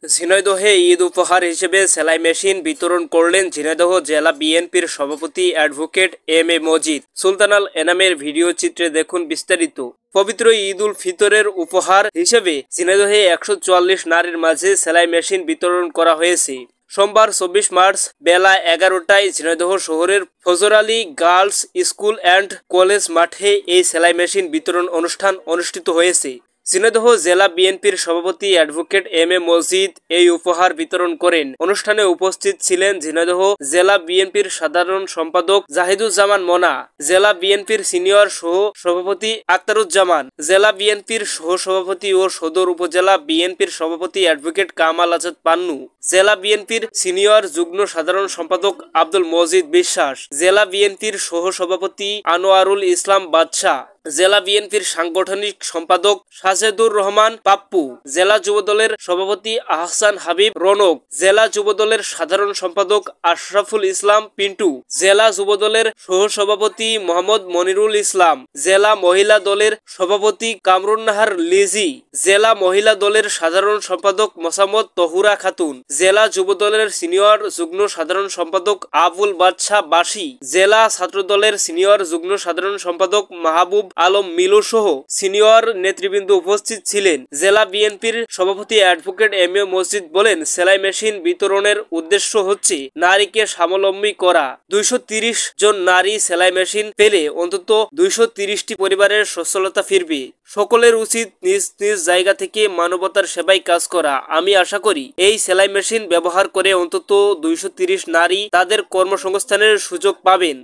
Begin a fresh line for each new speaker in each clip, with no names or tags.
ঝিনাইদহে ঈদ উপহার হিসেবে সেলাই মেশিন বিতরণ করলেন ঝিনাইদহ জেলা বিএনপির সভাপতি advocate M A Majid. Sultan Al এনামের video চিত্রে দেখুন বিস্তারিত। পবিত্র ঈদ উল ফিতরের উপহার হিসেবে ঝিনাইদহে 144 নারীর মাঝে সেলাই মেশিন বিতরণ করা হয়েছে। সোমবার 24 মার্চ বেলা 11টায় ঝিনাইদহ শহরের ফজর Ali girls school and college মাঠে এই সেলাই মেশিন বিতরণ অনুষ্ঠান অনুষ্ঠিত হয়েছে। ঝিনাইদহ জেলা বিএনপির সভাপতি অ্যাডভোকেট এম এ মজিদ এই উপহার বিতরণ করেন। অনুষ্ঠানে উপস্থিত ছিলেন ঝিনাইদহ জেলা বিএনপির সাধারণ সম্পাদক জাহিদুজ্জামান মোনা, জেলা বিএনপির সিনিয়র সহ সভাপতি আক্তারুজ্জামান, জেলা বিএনপির সহ সভাপতি ও সদর উপজেলা বিএনপির সভাপতি অ্যাডভোকেট কামাল আজাদ পান্নু, জেলা বিএনপির সিনিয়র যুগ্ম সাধারণ সম্পাদক আব্দুল মজিদ বিশ্বাস, জেলা বিএনপির সহ সভাপতি আনোয়ারুল ইসলাম বাদশাহ, জেলা বিএনপির সাংগঠনিক সম্পাদক সাজেদুর রহমান পাপ্পু, জেলা যুবদলের সভাপতি আহসান হাবিব রনক, জেলা যুবদলের সাধারণ সম্পাদক আশরাফুল ইসলাম পিন্টু, জেলা যুবদলের সহ সভাপতি মোহাম্মদ মনিরুল ইসলাম, জেলা মহিলা দলের সভাপতি কামরুন্নাহার লিজি, জেলা মহিলা দলের সাধারণ সম্পাদক মোসাম্মদ তহুরা খাতুন, জেলা যুবদলের সিনিয়র যুগ্ম সাধারণ সম্পাদক আবুল বাদশাহ বাসি, জেলা ছাত্র দলের সিনিয়র যুগ্ম সাধারণ সম্পাদক মাহবুব আলম মিলু সহ সিনিয়র নেতৃবৃন্দ উপস্থিত ছিলেন। জেলা বিএনপির সভাপতি অ্যাডভোকেট এম এ মজিদ বলেন, সেলাই মেশিন বিতরণের উদ্দেশ্য হচ্ছে নারীকে স্বাবলম্বী করা। 230 জন নারী সেলাই মেশিন পেলে অন্তত 230টি পরিবারের সচ্ছলতা ফিরবে। সকলের উচিত নিজ নিজ জায়গা থেকে মানবতার সেবায় কাজ করা। আমি আশা করি এই সেলাই মেশিন ব্যবহার করে অন্তত 230 নারী তাদের কর্মসংস্থানের সুযোগ পাবেন।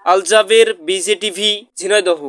আল জাবের, বিজেটিভি, ঝিনাইদহ।